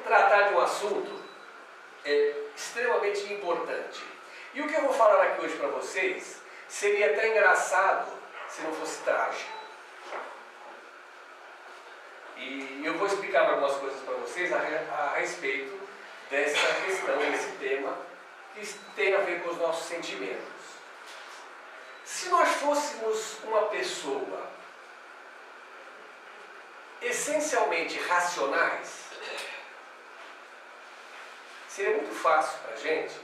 tratar de um assunto extremamente importante. E o que eu vou falar aqui hoje para vocês seria até engraçado se não fosse trágico. E eu vou explicar algumas coisas para vocês a respeito dessa questão, desse tema, que tem a ver com os nossos sentimentos. Se nós fôssemos uma pessoa essencialmente racionais, seria muito fácil para a gente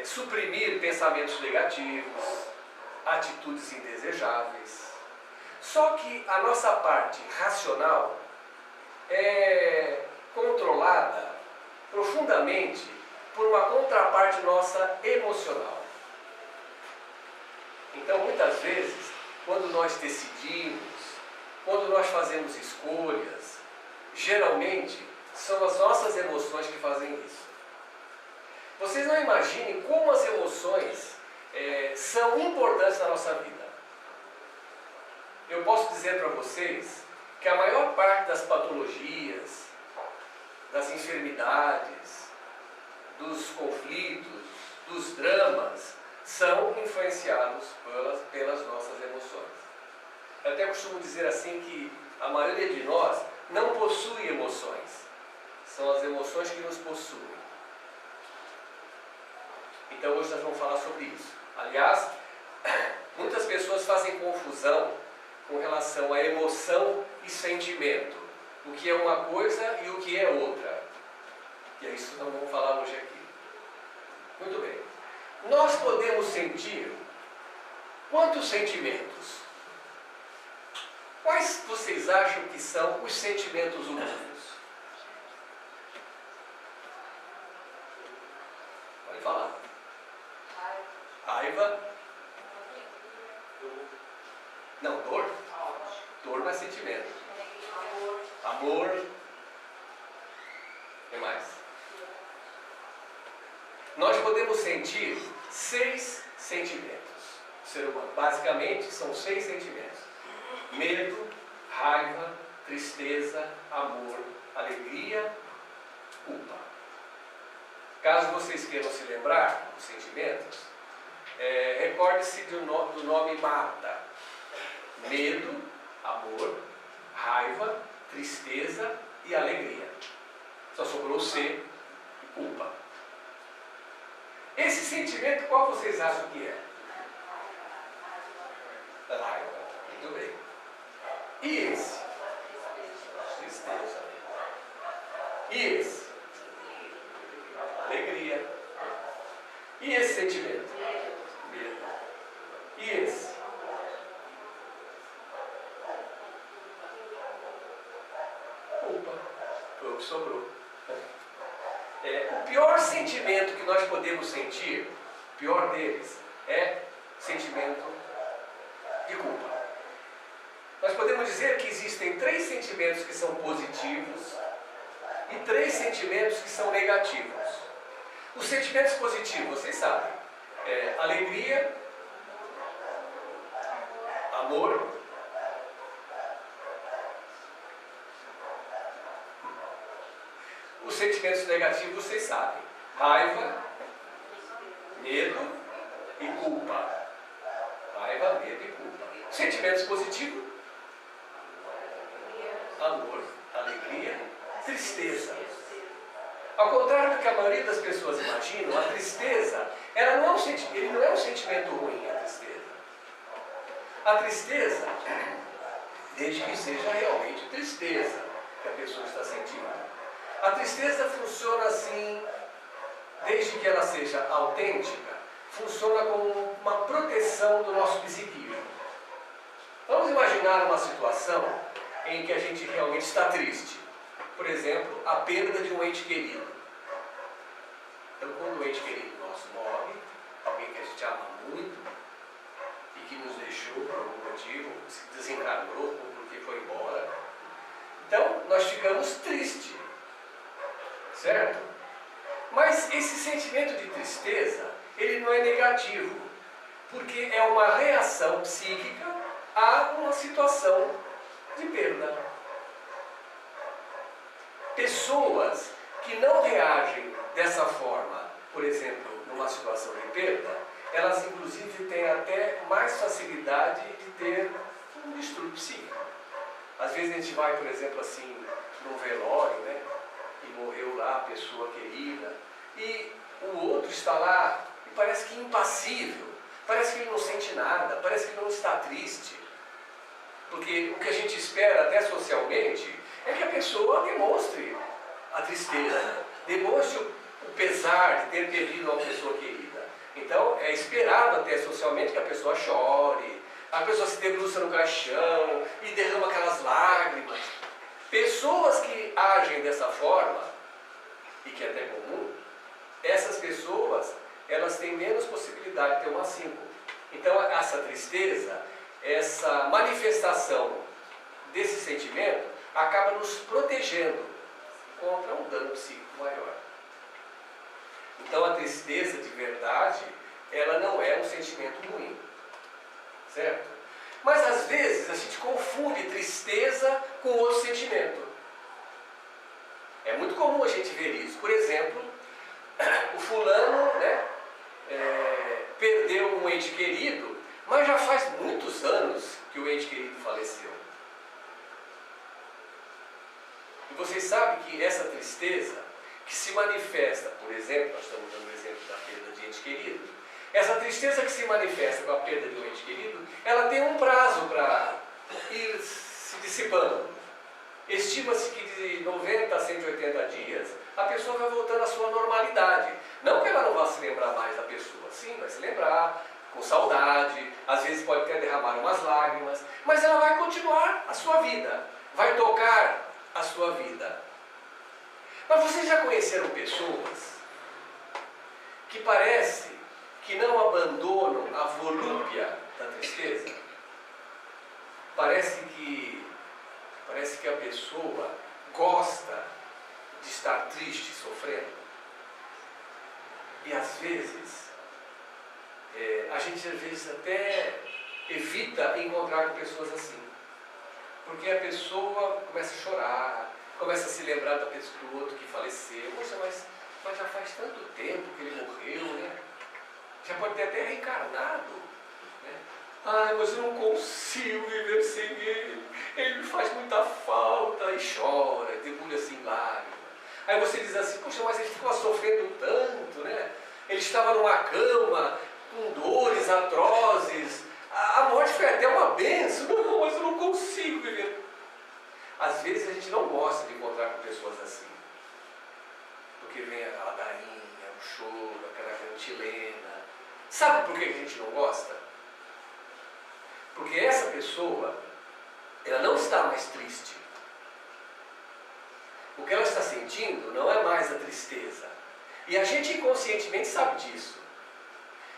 suprimir pensamentos negativos, atitudes indesejáveis. Só que a nossa parte racional é controlada profundamente por uma contraparte nossa emocional. Então, muitas vezes, quando nós decidimos, quando nós fazemos escolhas, geralmente são as nossas emoções que fazem isso. Vocês não imaginem como as emoções são importantes na nossa vida. Eu posso dizer para vocês que a maior parte das patologias, das enfermidades, dos conflitos, dos dramas, são influenciados pelas nossas emoções. Eu até costumo dizer assim que a maioria de nós não possui emoções. São as emoções que nos possuem. Então hoje nós vamos falar sobre isso. Aliás, muitas pessoas fazem confusão com relação a emoção e sentimento. O que é uma coisa e o que é outra. E é isso que nós vamos falar hoje aqui. Muito bem. Nós podemos sentir quantos sentimentos? Quais vocês acham que são os sentimentos humanos? Pode falar. Raiva. Não, dor. Dor não é sentimento. Amor. O que mais? Nós podemos sentir 6 sentimentos. O ser humano, basicamente, são 6 sentimentos. Medo, raiva, tristeza, amor, alegria, culpa. Caso vocês queiram se lembrar dos sentimentos, recorde-se do nome Mata. Medo, amor, raiva, tristeza e alegria. Só sobrou C e culpa. Esse sentimento, qual vocês acham que é? Raiva. Muito bem. E esse? Tristeza. E esse? Alegria. E esse sentimento? Medo. E esse? Culpa. Foi o que sobrou. O pior sentimento que nós podemos sentir, o pior deles, é sentimento de culpa. Nós podemos dizer que existem 3 sentimentos que são positivos e 3 sentimentos que são negativos. Os sentimentos positivos, vocês sabem, alegria, amor, os sentimentos negativos, vocês sabem, raiva, medo e culpa. Raiva, medo e culpa. Sentimentos positivos, amor, alegria, tristeza. Ao contrário do que a maioria das pessoas imaginam, a tristeza, ele não é um sentimento ruim, a tristeza. A tristeza, desde que seja realmente tristeza que a pessoa está sentindo. A tristeza funciona assim, desde que ela seja autêntica, funciona como uma proteção do nosso psiquismo. Vamos imaginar uma situação em que a gente realmente está triste. Por exemplo, a perda de um ente querido. Então, quando o ente querido nosso morre, alguém que a gente ama muito e que nos deixou por algum motivo, se desencarnou ou porque foi embora, então nós ficamos tristes, certo? Mas esse sentimento de tristeza, ele não é negativo, porque é uma reação psíquica a uma situação de perda. Pessoas que não reagem dessa forma, por exemplo, numa situação de perda, elas inclusive têm até mais facilidade de ter um distúrbio psíquico. Às vezes a gente vai, por exemplo, assim, num velório, né? E morreu lá a pessoa querida, e o outro está lá e parece que impassível, parece que ele não sente nada, parece que não está triste. Porque o que a gente espera até socialmente é que a pessoa demonstre a tristeza, demonstre o pesar de ter perdido uma pessoa querida. Então é esperado até socialmente que a pessoa chore, a pessoa se debruça no caixão e derrama aquelas lágrimas. Pessoas que agem dessa forma, e que é até comum, essas pessoas, elas têm menos possibilidade de ter uma síncope. Então essa tristeza, essa manifestação desse sentimento, acaba nos protegendo contra um dano psíquico maior. Então a tristeza de verdade, ela não é um sentimento ruim, certo? Mas às vezes a gente confunde tristeza com outro sentimento. É muito comum a gente ver isso. Por exemplo, o fulano, né, perdeu um ente querido, mas já faz muitos anos que o ente querido faleceu. E vocês sabem que essa tristeza, que se manifesta, por exemplo, nós estamos dando o exemplo da perda de ente querido, essa tristeza que se manifesta com a perda de um ente querido, ela tem um prazo para ir se dissipando. Estima-se que de 90 a 180 dias, a pessoa vai voltando à sua normalidade. Não que ela não vá se lembrar mais da pessoa, sim, vai se lembrar, com saudade, às vezes pode até derramar umas lágrimas, mas ela vai continuar a sua vida, vai tocar a sua vida. Mas vocês já conheceram pessoas que parece que não abandonam a volúpia da tristeza? Parece que a pessoa gosta de estar triste, sofrendo. E às vezes, a gente às vezes até evita encontrar com pessoas assim. Porque a pessoa começa a chorar, começa a se lembrar do outro que faleceu. Poxa, mas já faz tanto tempo que ele morreu, né? Já pode ter até reencarnado, né? Ai, mas eu não consigo viver sem ele. Ele me faz muita falta. E chora, debulha assim lágrimas. Aí você diz assim, poxa, mas ele ficou sofrendo tanto, né? Ele estava numa cama, com dores atrozes. A morte foi até uma bênção. Não, mas eu não consigo viver. Às vezes a gente não gosta de encontrar com pessoas assim. Porque vem a ladainha, o choro, aquela cantilena. Sabe por que a gente não gosta? Porque essa pessoa, ela não está mais triste. O que ela está sentindo não é mais a tristeza. E a gente inconscientemente sabe disso.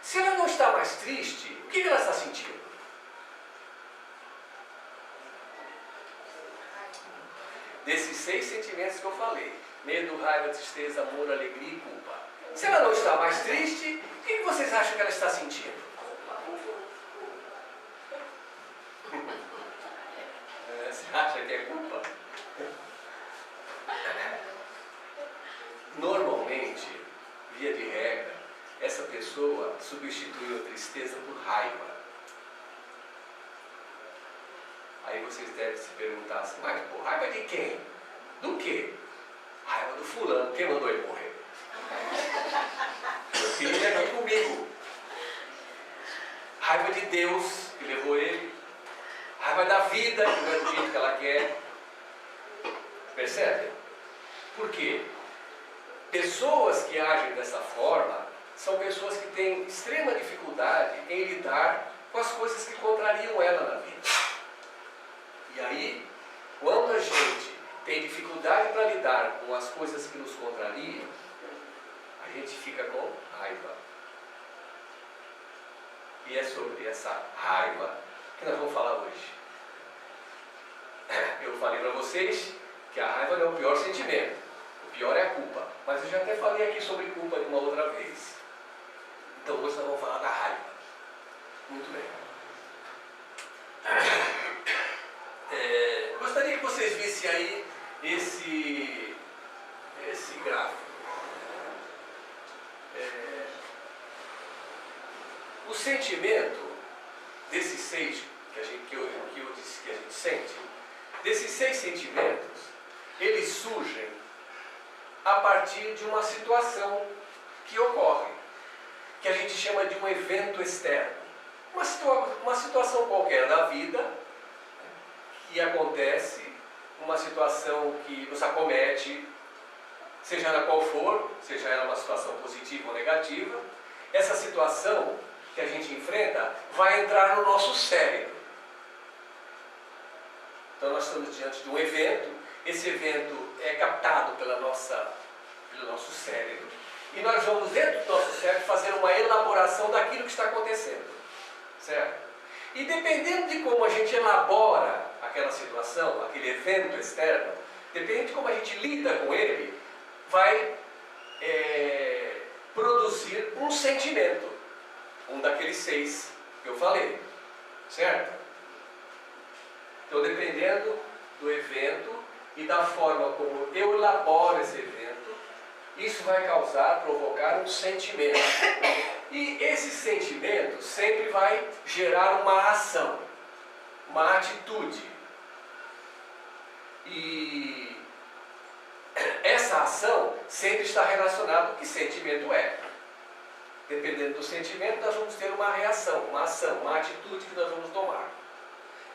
Se ela não está mais triste, o que ela está sentindo? Desses 6 sentimentos que eu falei, medo, raiva, tristeza, amor, alegria e culpa. Se ela não está mais triste, o que vocês acham que ela está sentindo? Você acha que é culpa? Normalmente, via de regra, essa pessoa substitui a tristeza por raiva. Aí vocês devem se perguntar assim, mas por raiva de quem? Do quê? Raiva do fulano, quem mandou ele morrer? Eu queria ele aqui comigo. Raiva de Deus, que levou ele. Raiva da vida, que não é do jeito que ela quer. Percebe? Por quê? Pessoas que agem dessa forma são pessoas que têm extrema dificuldade em lidar com as coisas que contrariam ela na vida. E aí, quando a gente tem dificuldade para lidar com as coisas que nos contrariam, a gente fica com raiva. E é sobre essa raiva que nós vamos falar hoje. Eu falei para vocês que a raiva não é o pior sentimento. O pior é a culpa. Mas eu já até falei aqui sobre culpa de uma outra vez. Então hoje nós vamos falar da raiva. Muito bem. Gostaria que vocês vissem aí esse gráfico. sentimento desses 6 que eu disse que a gente sente, desses 6 sentimentos, eles surgem a partir de uma situação que ocorre, que a gente chama de um evento externo. Uma situação qualquer da vida que acontece, uma situação que nos acomete, seja ela qual for, seja ela uma situação positiva ou negativa, essa situação que a gente enfrenta vai entrar no nosso cérebro. Então nós estamos diante de um evento, esse evento é captado pelo nosso cérebro, e nós vamos dentro do nosso cérebro fazer uma elaboração daquilo que está acontecendo, certo? E dependendo de como a gente elabora aquela situação, aquele evento externo, dependendo de como a gente lida com ele, vai produzir um sentimento, um daqueles 6 que eu falei, certo? Então, dependendo do evento e da forma como eu elaboro esse evento, isso vai provocar um sentimento. E esse sentimento sempre vai gerar uma ação, uma atitude. E essa ação sempre está relacionada com o que sentimento é. Dependendo do sentimento, nós vamos ter uma reação, uma ação, uma atitude que nós vamos tomar.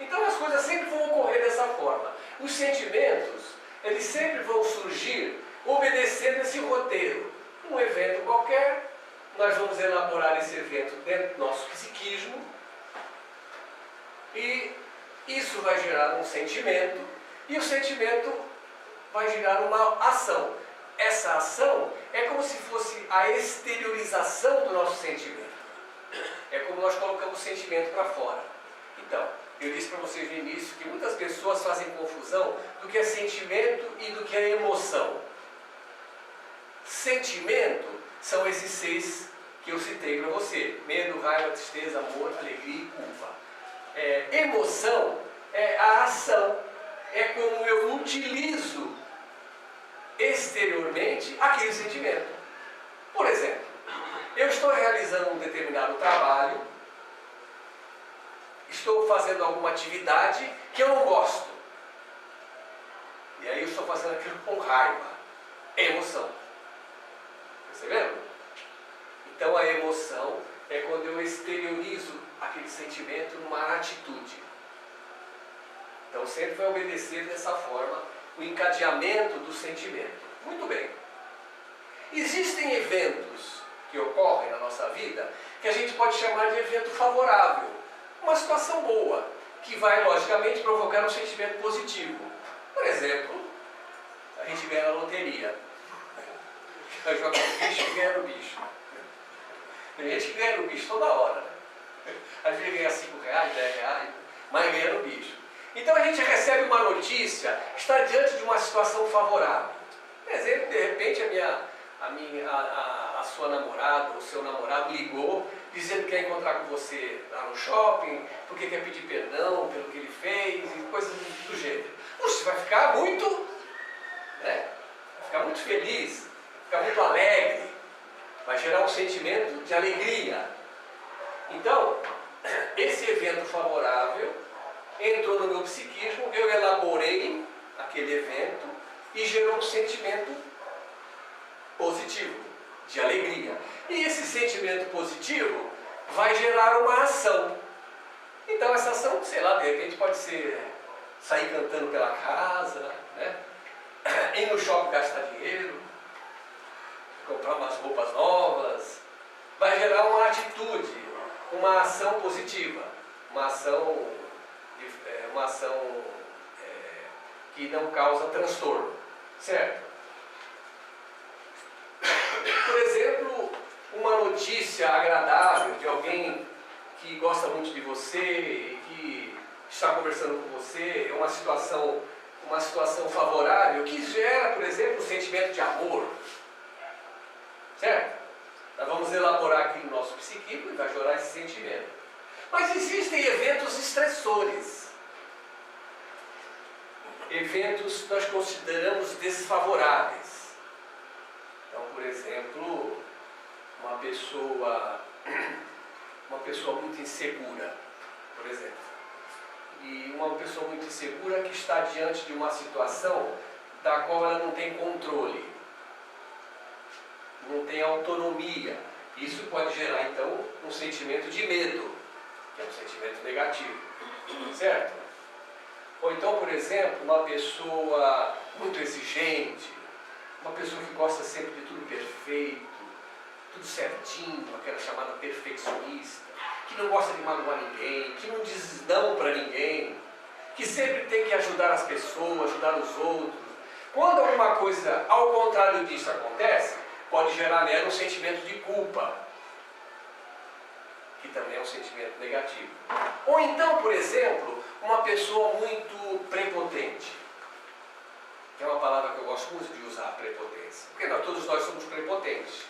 Então as coisas sempre vão ocorrer dessa forma. Os sentimentos, eles sempre vão surgir obedecendo esse roteiro. Um evento qualquer, nós vamos elaborar esse evento dentro do nosso psiquismo, e isso vai gerar um sentimento, e o sentimento vai gerar uma ação. Essa ação é como se fosse a exteriorização do nosso sentimento. É como nós colocamos o sentimento para fora. Então, eu disse para vocês no início que muitas pessoas fazem confusão do que é sentimento e do que é emoção. Sentimento são esses 6 que eu citei para você: medo, raiva, tristeza, amor, alegria e culpa. Emoção é a ação, é como eu utilizo exteriormente aquele sentimento. Por exemplo, eu estou realizando um determinado trabalho, estou fazendo alguma atividade que eu não gosto, e aí eu estou fazendo aquilo com raiva. É emoção. Perceberam? Então a emoção é quando eu exteriorizo aquele sentimento numa atitude. Então sempre vai obedecer dessa forma o encadeamento do sentimento. Muito bem. Existem eventos que ocorrem na nossa vida que a gente pode chamar de evento favorável. Uma situação boa, que vai logicamente provocar um sentimento positivo. Por exemplo, a gente ganha na loteria. Joga no bicho e ganha no bicho. Tem gente que ganha no bicho toda hora, né? Às vezes ganha 5 reais, 10 reais, mas ganha no bicho. Então a gente recebe uma notícia, está diante de uma situação favorável. Por exemplo, de repente a sua namorada ou seu namorado ligou dizendo que quer encontrar com você lá no shopping, porque quer pedir perdão pelo que ele fez e coisas do gênero. Você vai ficar muito, né? Vai ficar muito feliz, ficar muito alegre, vai gerar um sentimento de alegria. Então, esse evento favorável entrou no meu psiquismo, eu elaborei aquele evento e gerou um sentimento positivo, de alegria. E esse sentimento positivo vai gerar uma ação. Então essa ação, sei lá, de repente pode ser sair cantando pela casa, né? Ir no shopping gastar dinheiro, comprar umas roupas novas. Vai gerar uma atitude, uma ação positiva, uma ação que não causa transtorno, certo? Por exemplo, uma notícia agradável de alguém que gosta muito de você e que está conversando com você, é uma situação favorável que gera, por exemplo, um sentimento de amor, certo? Nós vamos elaborar aqui no nosso psiquismo e vai gerar esse sentimento. Mas existem eventos estressores, eventos que nós consideramos desfavoráveis. Então, por exemplo, uma pessoa muito insegura, por exemplo. E uma pessoa muito insegura que está diante de uma situação da qual ela não tem controle, não tem autonomia. Isso pode gerar, então, um sentimento de medo, que é um sentimento negativo, certo? Ou então, por exemplo, uma pessoa muito exigente, uma pessoa que gosta sempre de tudo perfeito, tudo certinho, aquela chamada perfeccionista, que não gosta de magoar ninguém, que não diz não para ninguém, que sempre tem que ajudar as pessoas, ajudar os outros. Quando alguma coisa ao contrário disso acontece, pode gerar nela um sentimento de culpa, que também é um sentimento negativo. Ou então, por exemplo, uma pessoa muito prepotente, que é uma palavra que eu gosto muito de usar, prepotência, porque todos nós somos prepotentes.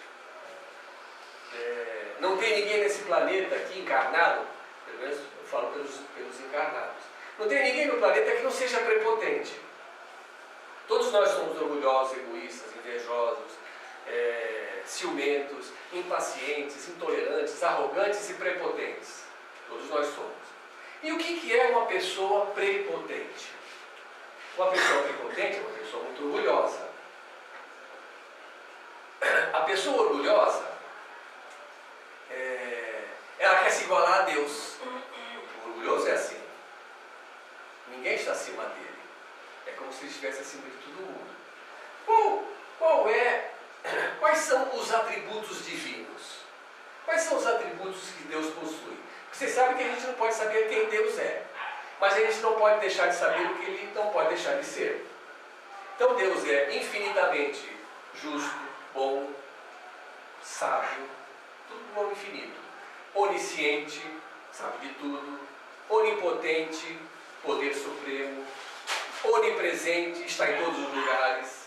Não tem ninguém nesse planeta aqui encarnado, pelo menos eu falo pelos encarnados, não tem ninguém no planeta que não seja prepotente. Todos nós somos orgulhosos, egoístas, invejosos, ciumentos, impacientes, intolerantes, arrogantes e prepotentes. Todos nós somos. E o que é uma pessoa prepotente? Uma pessoa prepotente é uma pessoa muito orgulhosa. A pessoa orgulhosa, ela quer se igualar a Deus. O orgulhoso é assim. Ninguém está acima dele. É como se ele estivesse acima de todo mundo. Quais são os atributos divinos? Quais são os atributos que Deus possui? Você sabe que a gente não pode saber quem Deus é, mas a gente não pode deixar de saber o que Ele não pode deixar de ser. Então Deus é infinitamente justo, bom, sábio, tudo no nome infinito. Onisciente, sabe de tudo. Onipotente, poder supremo. Onipresente, está em todos os lugares.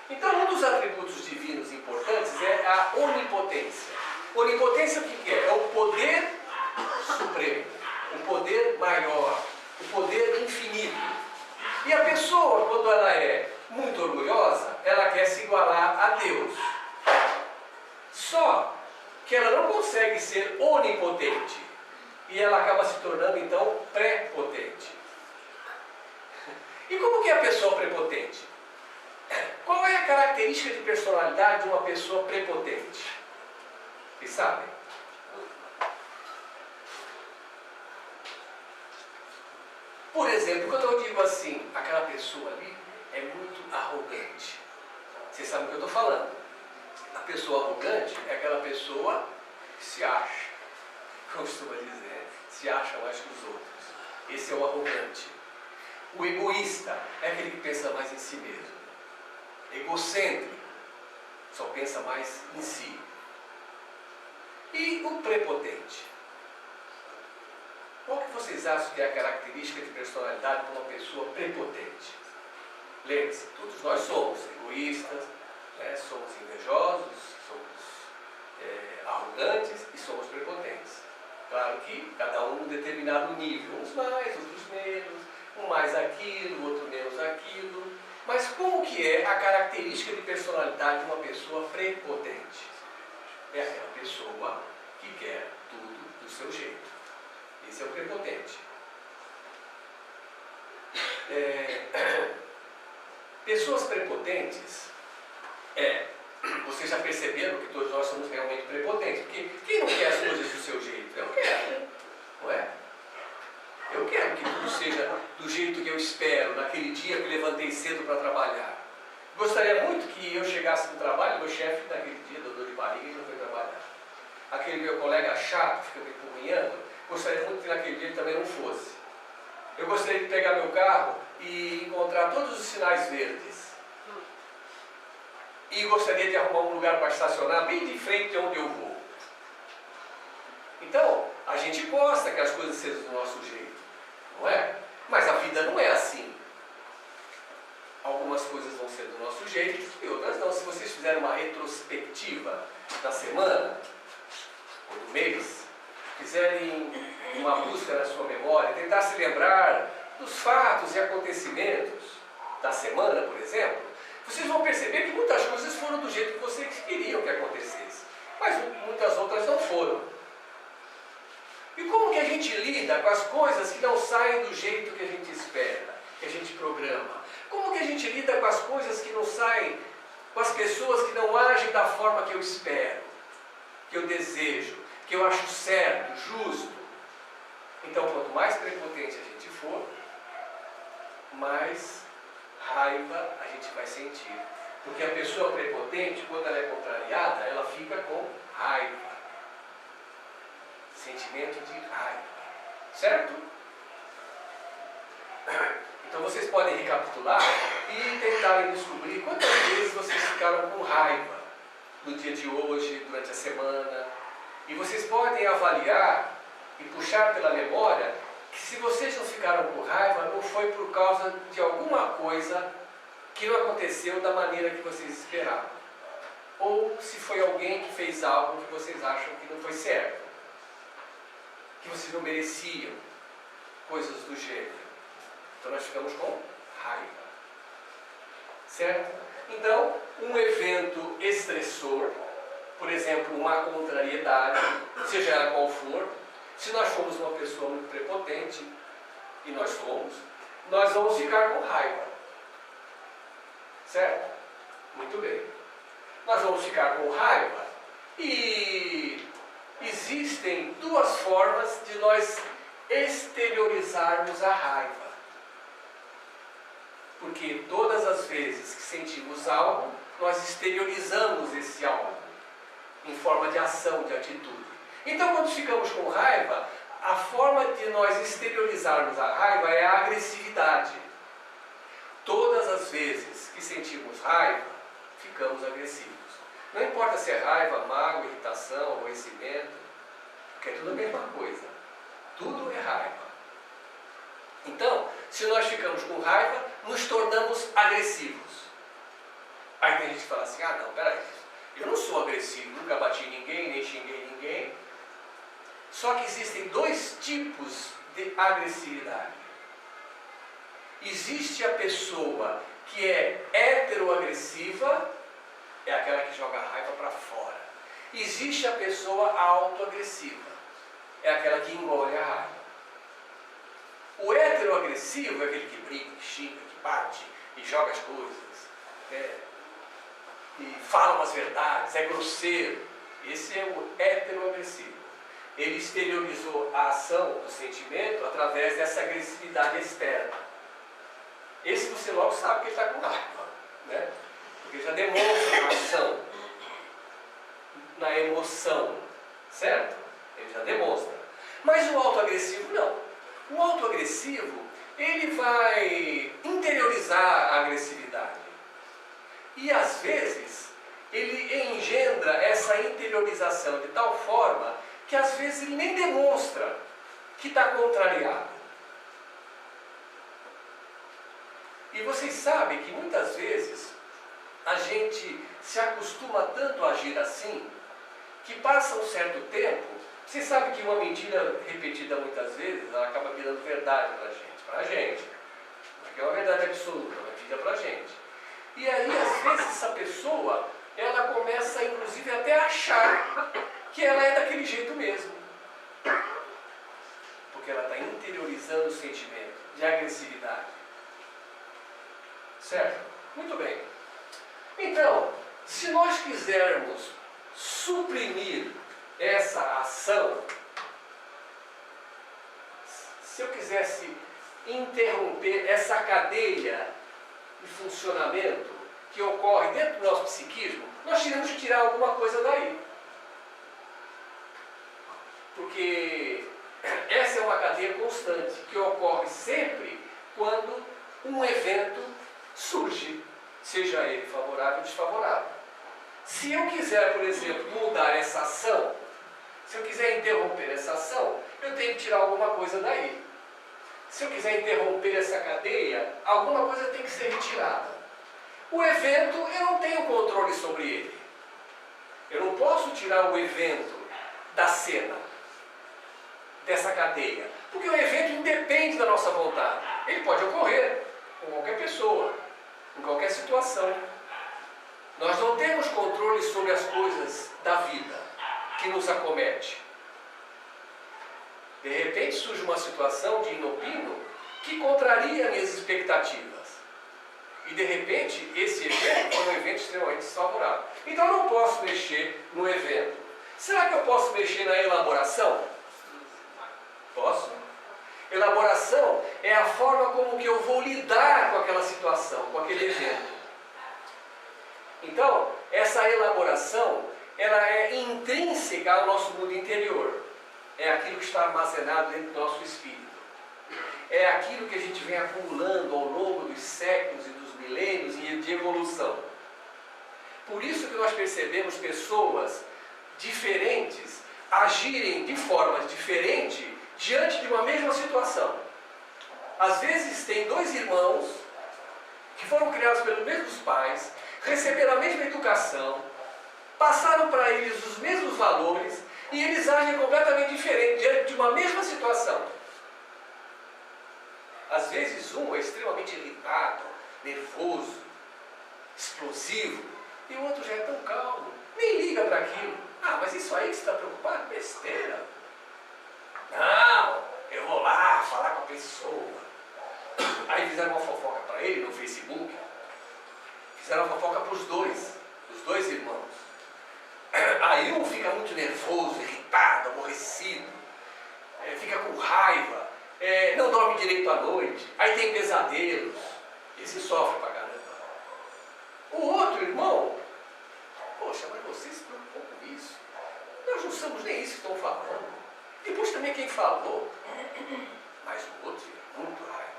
Então, um dos atributos divinos importantes é a onipotência. Onipotência o que é? É o poder supremo, o poder maior, o poder infinito. E a pessoa, quando ela é muito orgulhosa, ela quer se igualar a Deus. Só que ela não consegue ser onipotente. E ela acaba se tornando, então, prepotente. E como que é a pessoa prepotente? Qual é a característica de personalidade de uma pessoa prepotente? Vocês sabem? Por exemplo, quando eu digo assim, aquela pessoa ali é muito arrogante. Vocês sabem o que eu estou falando? A pessoa arrogante é aquela pessoa que se acha, costuma dizer, se acha mais que os outros. Esse é o arrogante. O egoísta é aquele que pensa mais em si mesmo. Egocêntrico, só pensa mais em si. E o prepotente? Qual que vocês acham que é a característica de personalidade de uma pessoa prepotente? Lembre-se, todos nós somos egoístas, somos invejosos, somos arrogantes e somos prepotentes. Claro que cada um em um determinado nível, uns mais, outros menos, um mais aquilo, outro menos aquilo. Mas como que é a característica de personalidade de uma pessoa prepotente? É aquela pessoa que quer tudo do seu jeito. Esse é o prepotente. Pessoas prepotentes, vocês já perceberam que todos nós somos realmente prepotentes, porque quem não quer as coisas do seu jeito? Eu quero, não é? Eu quero que tudo seja do jeito que eu espero, naquele dia que eu levantei cedo para trabalhar. Gostaria muito que eu chegasse no trabalho, meu chefe naquele dia deu dor de barriga e não foi trabalhar. Aquele meu colega chato, fica me empurrando, gostaria muito que naquele dia ele também não fosse. Eu gostaria de pegar meu carro e encontrar todos os sinais verdes. E gostaria de arrumar um lugar para estacionar bem de frente de onde eu vou. Então, a gente gosta que as coisas sejam do nosso jeito, não é? Mas a vida não é assim. Algumas coisas vão ser do nosso jeito e outras não. Se vocês fizerem uma retrospectiva da semana ou do mês, fizerem uma busca na sua memória, tentar se lembrar dos fatos e acontecimentos da semana, por exemplo, vocês vão perceber que muitas coisas foram do jeito que vocês queriam que acontecesse, mas muitas outras não foram. E como que a gente lida com as coisas que não saem do jeito que a gente espera, que a gente programa? Como que a gente lida com as coisas que não saem, com as pessoas que não agem da forma que eu espero, que eu desejo, que eu acho certo, justo? Então, quanto mais prepotente a gente for, mais raiva a gente vai sentir. Porque a pessoa prepotente, quando ela é contrariada, ela fica com raiva. Sentimento de raiva. Certo? Então vocês podem recapitular e tentarem descobrir quantas vezes vocês ficaram com raiva no dia de hoje, durante a semana. E vocês podem avaliar e puxar pela memória que se vocês não ficaram com raiva, não foi por causa de alguma coisa que não aconteceu da maneira que vocês esperavam. Ou se foi alguém que fez algo que vocês acham que não foi certo, que vocês não mereciam, coisas do gênero. Então nós ficamos com raiva. Certo? Então, um evento estressor, por exemplo, uma contrariedade, seja ela qual for, se nós formos uma pessoa muito prepotente, e nós somos, nós vamos ficar com raiva. Certo? Muito bem. Nós vamos ficar com raiva e existem duas formas de nós exteriorizarmos a raiva. Porque todas as vezes que sentimos algo, nós exteriorizamos esse algo em forma de ação, de atitude. Então, quando ficamos com raiva, a forma de nós exteriorizarmos a raiva é a agressividade. Todas as vezes que sentimos raiva, ficamos agressivos. Não importa se é raiva, mágoa, irritação, aborrecimento, porque é tudo a mesma coisa. Tudo é raiva. Então, se nós ficamos com raiva, nos tornamos agressivos. Aí tem gente que fala assim, não, peraí, eu não sou agressivo, nunca bati em ninguém, nem xinguei ninguém. Só que existem dois tipos de agressividade. Existe a pessoa que é heteroagressiva, é aquela que joga a raiva para fora. Existe a pessoa autoagressiva, é aquela que engole a raiva. O heteroagressivo é aquele que briga, que xinga, que bate e joga as coisas, e fala umas verdades, é grosseiro. Esse é o heteroagressivo. Ele exteriorizou a ação do sentimento através dessa agressividade externa. Esse você logo sabe que ele está com raiva, né? Porque já demonstra na ação, na emoção, certo? Ele já demonstra. Mas o autoagressivo não. O autoagressivo, ele vai interiorizar a agressividade. E às vezes, ele engendra essa interiorização de tal forma que às vezes ele nem demonstra que está contrariado. E vocês sabem que muitas vezes a gente se acostuma tanto a agir assim, que passa um certo tempo, vocês sabem que uma mentira repetida muitas vezes, ela acaba virando verdade para a gente. Porque é uma verdade absoluta, uma mentira para a gente. E aí, às vezes, essa pessoa, ela começa, inclusive, até a achar que ela é daquele jeito mesmo. Porque ela está interiorizando o sentimento de agressividade. Certo? Muito bem. Então, se nós quisermos suprimir essa ação, se eu quisesse interromper essa cadeia de funcionamento que ocorre dentro do nosso psiquismo, nós temos que tirar alguma coisa daí. Porque essa é uma cadeia constante que ocorre sempre quando um evento surge, seja ele favorável ou desfavorável. Se eu quiser, por exemplo, mudar essa ação, se eu quiser interromper essa ação, eu tenho que tirar alguma coisa daí. Se eu quiser interromper essa cadeia, alguma coisa tem que ser retirada. O evento, eu não tenho controle sobre ele. Eu não posso tirar o evento da cena, dessa cadeia, porque o evento independe da nossa vontade. Ele pode ocorrer com qualquer pessoa, em qualquer situação. Nós não temos controle sobre as coisas da vida que nos acomete. De repente surge uma situação de inopino que contraria minhas expectativas. E de repente esse evento foi um evento extremamente desfavorável. Então eu não posso mexer no evento. Será que eu posso mexer na elaboração? Posso. Elaboração é a forma como que eu vou lidar com aquela situação, com aquele evento. Então, essa elaboração, ela é intrínseca ao nosso mundo interior. É aquilo que está armazenado dentro do nosso espírito. É aquilo que a gente vem acumulando ao longo dos séculos e dos milênios de evolução. Por isso que nós percebemos pessoas diferentes agirem de formas diferentes diante de uma mesma situação. Às vezes tem dois irmãos que foram criados pelos mesmos pais, receberam a mesma educação, passaram para eles os mesmos valores e eles agem completamente diferente diante de uma mesma situação. Às vezes um é extremamente irritado, nervoso, explosivo, e o outro já é tão calmo, nem liga para aquilo. Ah, mas isso aí que você está preocupado? Besteira. Não, eu vou lá falar com a pessoa. Aí fizeram uma fofoca para ele no Facebook. Fizeram uma fofoca para os dois irmãos. Aí um fica muito nervoso, irritado, aborrecido, fica com raiva, não dorme direito à noite, aí tem pesadelos, esse sofre pra caramba. O outro irmão, poxa, mas você se preocupou com isso? Nós não somos nem isso que estão falando. Depois também quem falou, mas o outro fica muito raiva.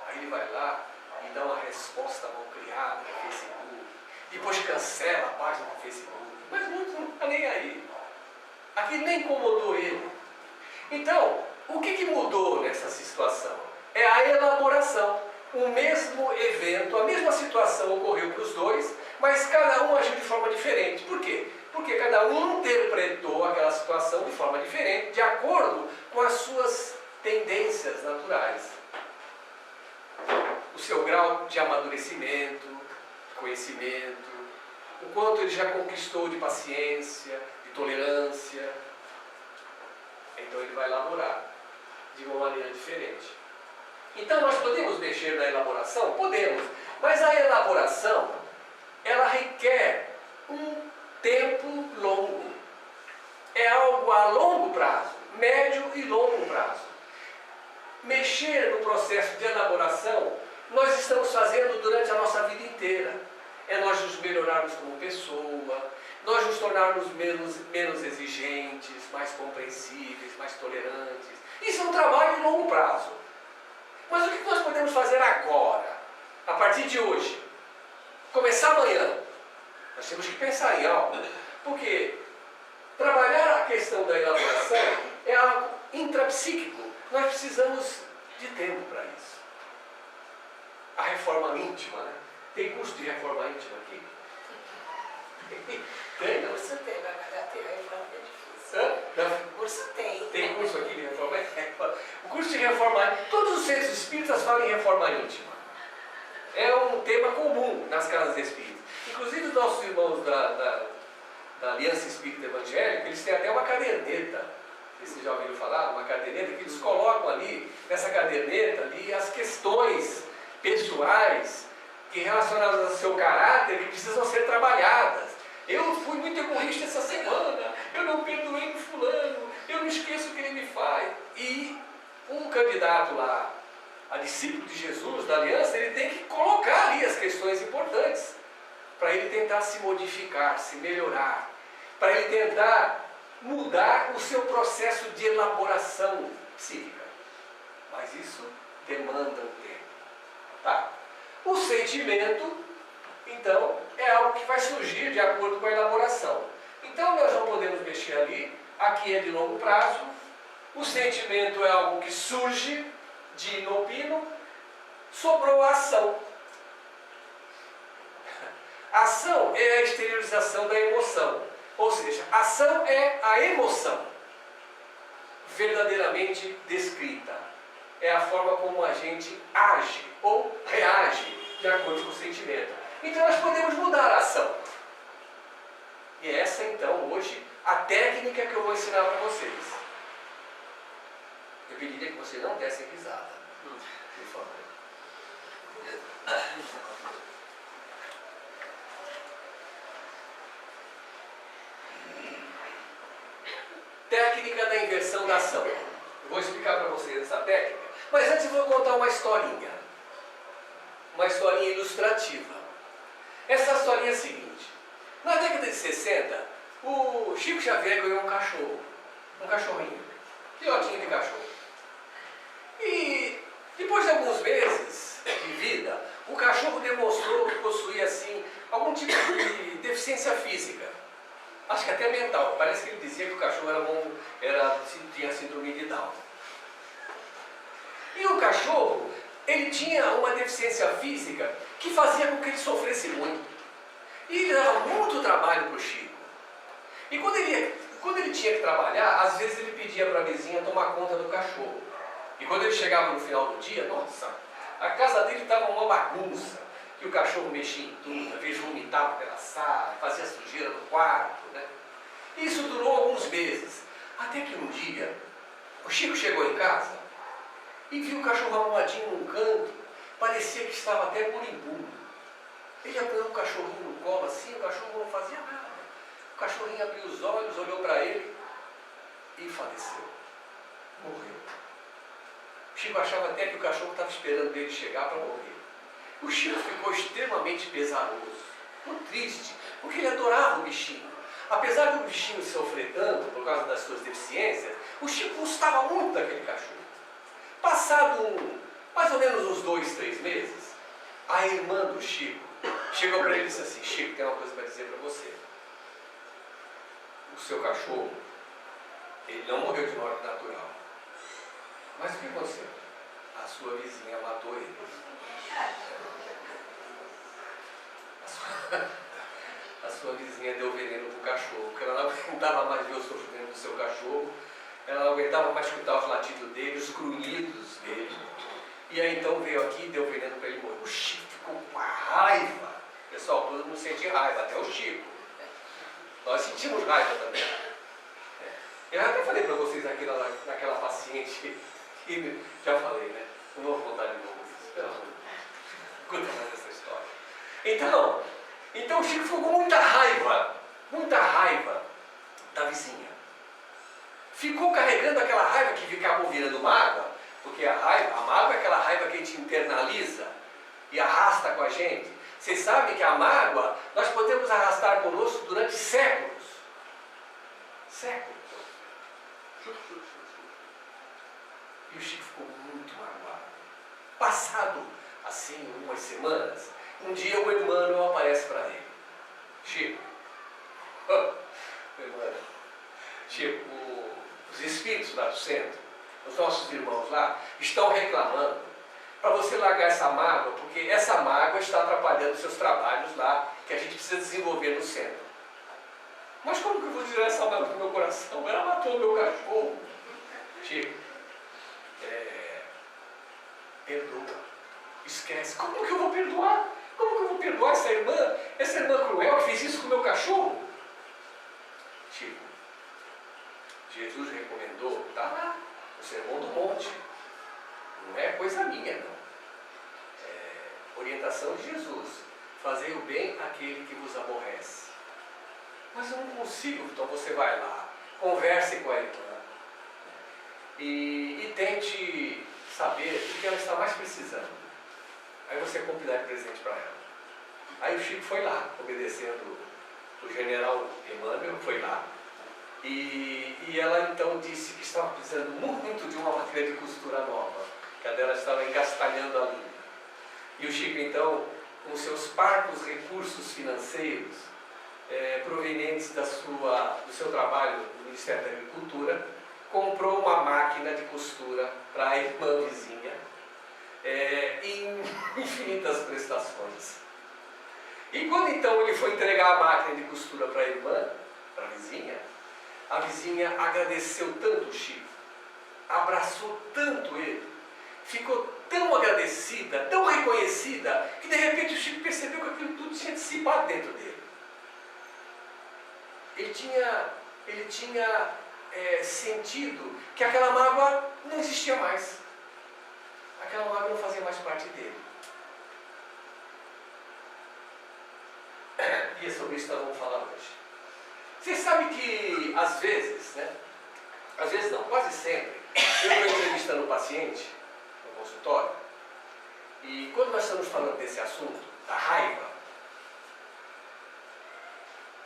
Aí ele vai lá e dá uma resposta mal criada no Facebook, depois cancela a página do Facebook, mas o outro não está nem aí. Aquilo nem incomodou ele. Então, o que mudou nessa situação? É a elaboração. O mesmo evento, a mesma situação ocorreu para os dois, mas cada um agiu de forma diferente. Por quê? Porque cada um interpretou aquela situação de forma diferente, de acordo com as suas tendências naturais. O seu grau de amadurecimento, conhecimento, o quanto ele já conquistou de paciência, de tolerância. Então ele vai elaborar de uma maneira diferente. Então nós podemos mexer na elaboração? Podemos. Mas a elaboração, ela requer um tempo longo. É algo a longo prazo, médio e longo prazo. Mexer no processo de elaboração, nós estamos fazendo durante a nossa vida inteira. É nós nos melhorarmos como pessoa, nós nos tornarmos menos exigentes, mais compreensíveis, mais tolerantes. Isso é um trabalho de longo prazo. Mas o que nós podemos fazer agora, a partir de hoje? Começar amanhã. Nós temos que pensar em algo. Porque trabalhar a questão da elaboração é algo intrapsíquico. Nós precisamos de tempo para isso. A reforma íntima, né? Tem curso de reforma íntima aqui? Tem? Não? Curso tem, mas tem, a reforma é difícil. Não? Curso tem. Tem curso aqui de reforma íntima? O curso de reforma íntima, todos os centros espíritas falam em reforma íntima. É um tema comum nas casas espíritas. Inclusive os nossos irmãos da Aliança Espírita Evangélica, eles têm até uma caderneta. Vocês já ouviram falar? Uma caderneta que eles colocam ali, nessa caderneta ali, as questões pessoais que relacionadas ao seu caráter que precisam ser trabalhadas. Eu fui muito egoísta essa semana, eu não perdoei o fulano, eu não esqueço o que ele me faz. E um candidato lá, a discípulo de Jesus, da Aliança, ele tem que colocar ali as questões importantes para ele tentar se modificar, se melhorar, para ele tentar mudar o seu processo de elaboração psíquica. Mas isso demanda um tempo. Tá? O sentimento, então, é algo que vai surgir de acordo com a elaboração. Então nós não podemos mexer ali, aqui é de longo prazo. O sentimento é algo que surge de inopino, sobrou a ação. A ação é a exteriorização da emoção. Ou seja, a ação é a emoção verdadeiramente descrita. É a forma como a gente age ou reage de acordo com o sentimento. Então nós podemos mudar a ação. E essa então hoje a técnica que eu vou ensinar para vocês. pediria que você não desse risada. Por favor. Técnica da inversão da ação. Eu vou explicar para vocês essa técnica, mas antes eu vou contar uma historinha. Uma historinha ilustrativa. Essa historinha é a seguinte. Na década de 60, o Chico Xavier ganhou um cachorro. Um cachorrinho. Filhotinho de cachorro. E depois de alguns meses de vida, o cachorro demonstrou que possuía assim algum tipo de deficiência física. Acho que até mental. Parece que ele dizia que o cachorro tinha síndrome de Down. E o cachorro, ele tinha uma deficiência física que fazia com que ele sofresse muito. E ele dava muito trabalho para o Chico. E quando ele tinha que trabalhar, às vezes ele pedia para a vizinha tomar conta do cachorro. E quando ele chegava no final do dia, nossa, a casa dele estava uma bagunça. Que o cachorro mexia em tudo, às vezes vomitava pela sala, fazia sujeira no quarto, né? Isso durou alguns meses. Até que um dia, o Chico chegou em casa e viu o cachorro arrumadinho num canto, parecia que estava até moribundo. Ele apanhou o cachorrinho no colo assim, o cachorro não fazia nada. O cachorrinho abriu os olhos, olhou para ele e faleceu. Morreu. O Chico achava até que o cachorro estava esperando ele chegar para morrer. O Chico ficou extremamente pesaroso, ficou triste, porque ele adorava o bichinho. Apesar do bichinho sofrer tanto por causa das suas deficiências, o Chico gostava muito daquele cachorro. Passado mais ou menos uns 2, 3 meses, a irmã do Chico chegou para ele e disse assim: Chico, tem uma coisa para dizer para você. O seu cachorro, ele não morreu de morte natural. Mas o que aconteceu? A sua vizinha matou ele. A sua vizinha deu veneno para o cachorro, porque ela não aguentava mais ver o sofrimento do seu cachorro, ela não aguentava mais escutar os latidos dele, os grunhidos dele. E aí então veio aqui e deu veneno para ele morrer. O Chico ficou com uma raiva. Pessoal, todo mundo sente raiva, até o Chico. Nós sentimos raiva também. Eu até falei para vocês aqui naquela paciente, que já falei, né? Não vou contar de novo isso, pelo amor de Deus. Conta mais essa história. Então o Chico ficou com muita raiva da vizinha. Ficou carregando aquela raiva que ficava virando mágoa, porque a mágoa é aquela raiva que a gente internaliza e arrasta com a gente. Vocês sabem que a mágoa nós podemos arrastar conosco durante séculos. Séculos. E o Chico ficou muito magoado. Passado assim umas semanas, um dia o Emmanuel aparece para ele. Chico, os espíritos lá do centro, os nossos irmãos lá, estão reclamando para você largar essa mágoa, porque essa mágoa está atrapalhando os seus trabalhos lá, que a gente precisa desenvolver no centro. Mas como que eu vou tirar essa mágoa do meu coração? Ela matou o meu cachorro. Chico, perdoa, esquece. Como que eu vou perdoar? Como que eu vou perdoar essa irmã cruel que fez isso com o meu cachorro? Chico, Jesus recomendou, está lá, o Sermão do Monte. Não é coisa minha, não. É orientação de Jesus. Fazer o bem àquele que vos aborrece. Mas eu não consigo, então você vai lá, converse com a irmã e tente saber o que ela está mais precisando. Aí você compra de presente para ela. Aí o Chico foi lá, obedecendo o general Emmanuel, foi lá. E ela então disse que estava precisando muito de uma máquina de costura nova, que a dela estava engastalhando a linha. E o Chico então, com seus parcos recursos financeiros, provenientes do seu trabalho no Ministério da Agricultura, comprou uma máquina de costura para a irmã vizinha, em infinitas prestações. E quando então ele foi entregar a máquina de costura para a irmã, para a vizinha agradeceu tanto o Chico, abraçou tanto ele, ficou tão agradecida, tão reconhecida, que de repente o Chico percebeu que aquilo tudo tinha dissipado dentro dele. Ele tinha sentido que aquela mágoa não existia mais. Aquela mágoa não fazia mais parte dele. E é sobre isso que nós vamos falar hoje. Vocês sabem que às vezes, né? Às vezes não, quase sempre, eu estou entrevistando o paciente no consultório, e quando nós estamos falando desse assunto, da raiva,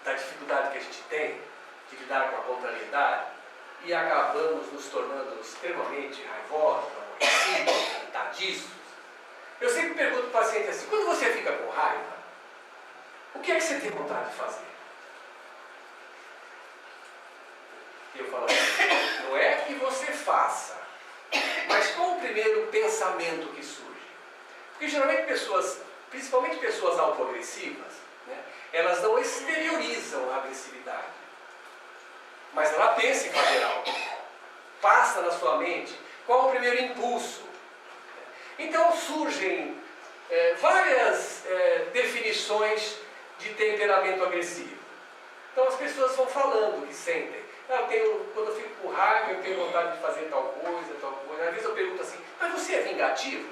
da dificuldade que a gente tem de lidar com a contrariedade, e acabamos nos tornando extremamente raivosos, aborrecidos, irritadiços, eu sempre pergunto para o paciente assim: quando você fica com raiva, o que é que você tem vontade de fazer? Eu falo assim: não é que você faça, mas qual o primeiro pensamento que surge? Porque geralmente pessoas, principalmente pessoas autoagressivas, né, elas não exteriorizam a agressividade, mas ela pensa em fazer algo, passa na sua mente qual o primeiro impulso. Então surgem várias definições de temperamento agressivo. Então as pessoas vão falando que sentem: quando eu fico com raiva, eu tenho vontade de fazer tal coisa, tal coisa. Às vezes eu pergunto assim: mas você é vingativo?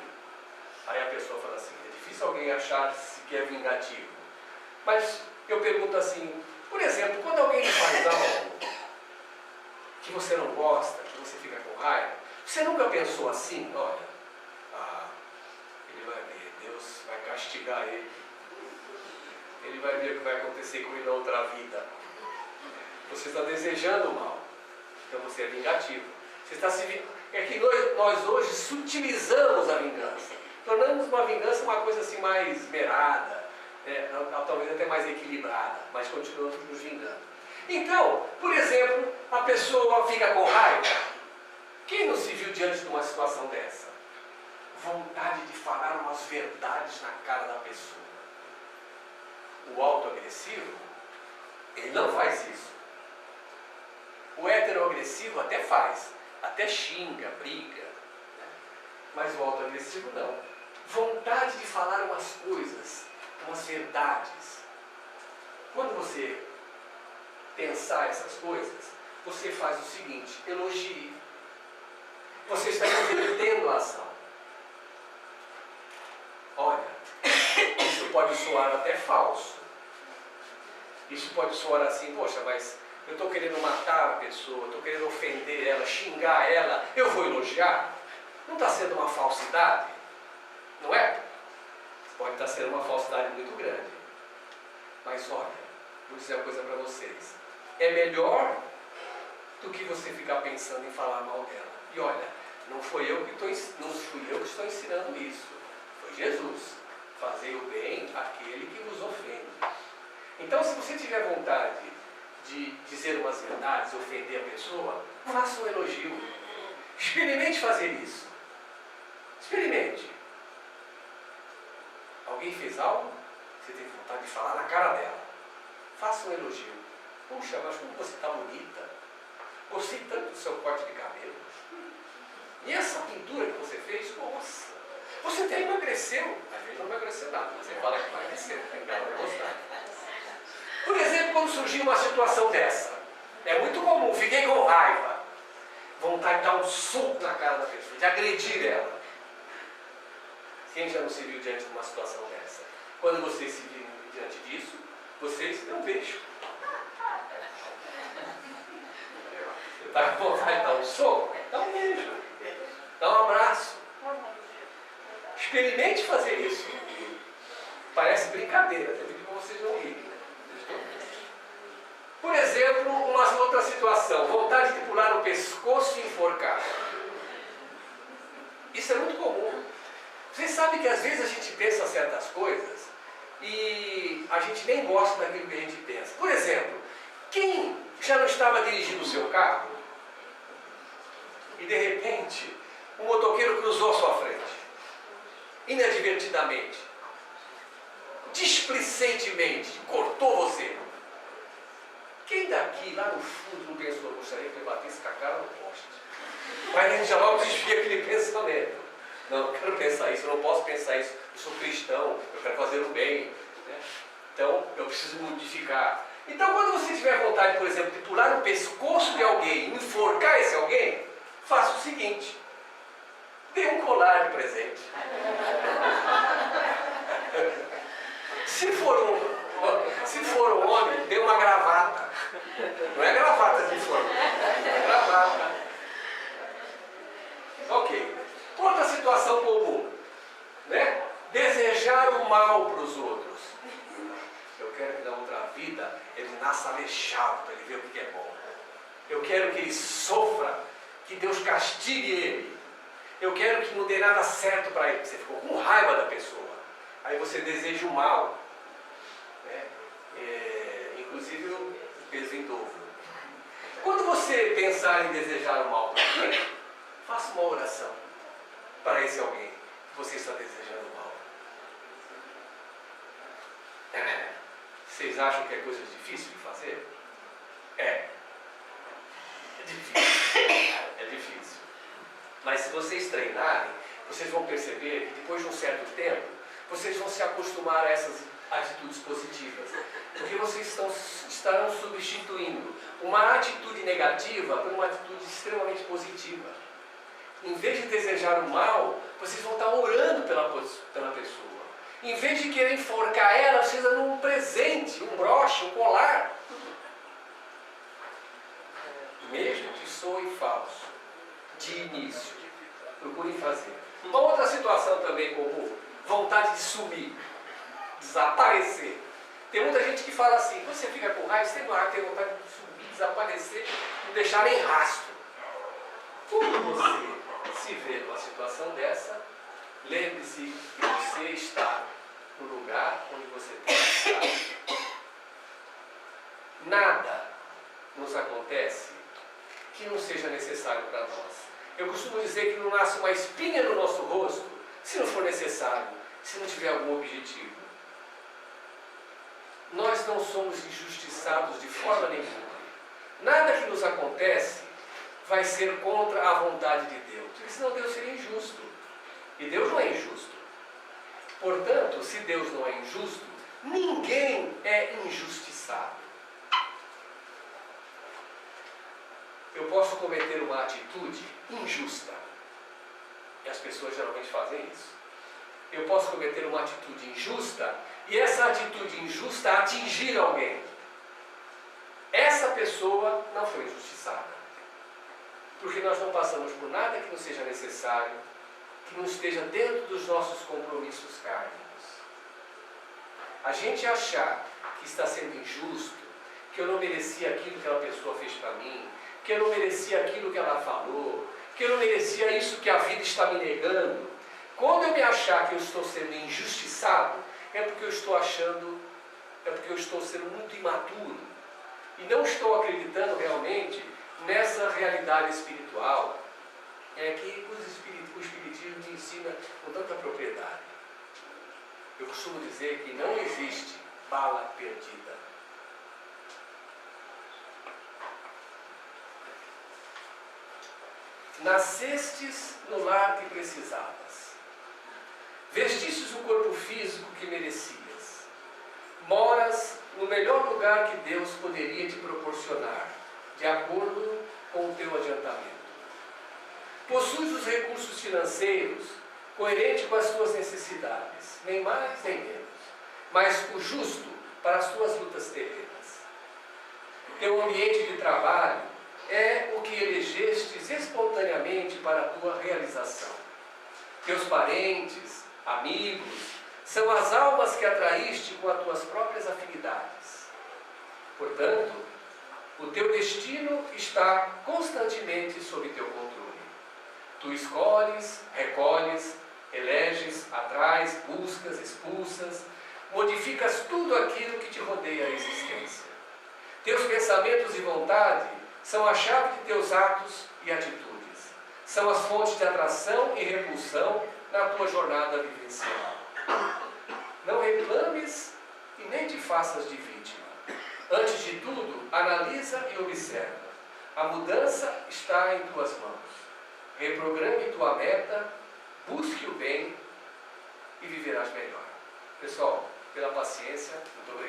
Aí a pessoa fala assim: é difícil alguém achar que é vingativo. Mas eu pergunto assim, por exemplo, quando alguém faz algo que você não gosta, que você fica com raiva, você nunca pensou assim: olha, ele vai ver, Deus vai castigar ele. Ele vai ver o que vai acontecer com ele na outra vida. Você está desejando o mal. Então você é vingativo. Você está É que nós hoje sutilizamos a vingança. Tornamos uma vingança uma coisa assim mais esmerada, talvez até mais equilibrada, mas continuamos nos vingando. Então, por exemplo, a pessoa fica com raiva. Quem não se viu diante de uma situação dessa? Vontade de falar umas verdades na cara da pessoa. O autoagressivo, ele não faz isso. O heteroagressivo até faz, até xinga, briga, né? Mas o autoagressivo não. Vontade de falar umas coisas, umas verdades. Quando você pensar essas coisas, você faz o seguinte: elogie. Você está invertendo a ação. Olha, isso pode soar até falso. Isso pode soar assim: poxa, mas eu estou querendo matar a pessoa, estou querendo ofender ela, xingar ela, eu vou elogiar? Não está sendo uma falsidade? Não é? Pode estar sendo uma falsidade muito grande. Mas olha, vou dizer uma coisa para vocês: é melhor do que você ficar pensando em falar mal dela. E olha, não fui eu que estou ensinando isso. Foi Jesus. Fazei o bem àquele que vos ofende. Então, se você tiver vontade de dizer umas verdades, ofender a pessoa, faça um elogio. Experimente fazer isso. Experimente. Alguém fez algo, você tem vontade de falar na cara dela. Faça um elogio. Puxa, mas como você está bonita. Gostei tanto do seu corte de cabelo. E essa pintura que você fez, nossa. Você até emagreceu. Às vezes não emagreceu nada. Você fala que emagreceu. Ela vai gostar. Por exemplo, quando surgiu uma situação dessa, é muito comum, fiquei com raiva, vontade de dar um soco na cara da pessoa, de agredir ela. Quem já não se viu diante de uma situação dessa? Quando vocês se viram diante disso, vocês dão um beijo. Você está com vontade de dar um soco? Dá um beijo. Dá um abraço. Experimente fazer isso. Parece brincadeira, até pedir para vocês não rirem. Por exemplo, uma outra situação, vontade de pular o pescoço e enforcar. Isso é muito comum. Vocês sabem que às vezes a gente pensa certas coisas e a gente nem gosta daquilo que a gente pensa. Por exemplo, quem já não estava dirigindo o seu carro e de repente um motoqueiro cruzou a sua frente, inadvertidamente, displicentemente, cortou você? Quem daqui, lá no fundo, não pensou: gostaria que eu batesse com a cara no poste? Mas a gente já logo desvia aquele pensamento. Não, eu quero pensar isso, eu não posso pensar isso. Eu sou cristão, eu quero fazer o bem, né? Então, eu preciso modificar. Então, quando você tiver vontade, por exemplo, de pular no pescoço de alguém, enforcar esse alguém, faça o seguinte: dê um colar de presente. Se for um homem, dê uma gravata. Não é gravata de forma, é gravata. Ok. Outra situação comum, né? Desejar o mal para os outros. Eu quero que na outra vida ele nasça aleijado para ele ver o que é bom. Eu quero que ele sofra, que Deus castigue ele. Eu quero que não dê nada certo para ele. Você ficou com raiva da pessoa. Aí você deseja o mal. Né? Inclusive o peso em dobro. Quando você pensar em desejar o mal para alguém, faça uma oração para esse alguém que você está desejando o mal. Vocês acham que é coisa difícil de fazer? É difícil. É difícil. Mas se vocês treinarem, vocês vão perceber que depois de um certo tempo, vocês vão se acostumar a essas atitudes positivas. Porque vocês estarão substituindo uma atitude negativa por uma atitude extremamente positiva. Em vez de desejar o mal, vocês vão estar orando pela pessoa. Em vez de querer enforcar ela, vocês dão um presente, um broche, um colar. Mesmo que soe falso, de início, procurem fazer. Uma outra situação também comum, vontade de sumir, desaparecer. Tem muita gente que fala assim: você fica com raiva, você tem vontade de sumir, desaparecer, não deixar nem rastro. Quando você se vê numa situação dessa, lembre-se que você está no lugar onde você tem que estar. Nada nos acontece que não seja necessário para nós. Eu costumo dizer que não nasce uma espinha no nosso rosto se não for necessário, se não tiver algum objetivo. Nós não somos injustiçados de forma nenhuma. Nada que nos acontece vai ser contra a vontade de Deus, porque senão Deus seria injusto. E Deus não é injusto. Portanto, se Deus não é injusto, ninguém é injustiçado. Eu posso cometer uma atitude injusta. E as pessoas geralmente fazem isso. Eu posso cometer uma atitude injusta e essa atitude injusta atingir alguém. Essa pessoa não foi injustiçada. Porque nós não passamos por nada que não seja necessário, que não esteja dentro dos nossos compromissos kármicos. A gente achar que está sendo injusto, que eu não merecia aquilo que aquela pessoa fez para mim, que eu não merecia aquilo que ela falou, que eu não merecia isso que a vida está me negando. Quando eu me achar que eu estou sendo injustiçado, é porque eu estou sendo muito imaturo e não estou acreditando realmente nessa realidade espiritual que o Espiritismo me ensina com tanta propriedade. Eu costumo dizer que não existe bala perdida. Nascestes no lar que precisavas. Vestistes o corpo físico que merecias. Moras no melhor lugar que Deus poderia te proporcionar, de acordo com o teu adiantamento. Possuis os recursos financeiros coerente com as tuas necessidades, nem mais nem menos, mas o justo para as tuas lutas terrenas. Teu ambiente de trabalho é o que elegestes espontaneamente para a tua realização. Teus parentes, amigos, são as almas que atraíste com as tuas próprias afinidades. Portanto, o teu destino está constantemente sob teu controle. Tu escolhes, recolhes, eleges, atrais, buscas, expulsas, modificas tudo aquilo que te rodeia a existência. Teus pensamentos e vontade são a chave de teus atos e atitudes. São as fontes de atração e repulsão na tua jornada vivencial. Não reclames e nem te faças de vítima. Antes de tudo, analisa e observa. A mudança está em tuas mãos. Reprograme tua meta, busque o bem e viverás melhor. Pessoal, pela paciência, muito obrigado.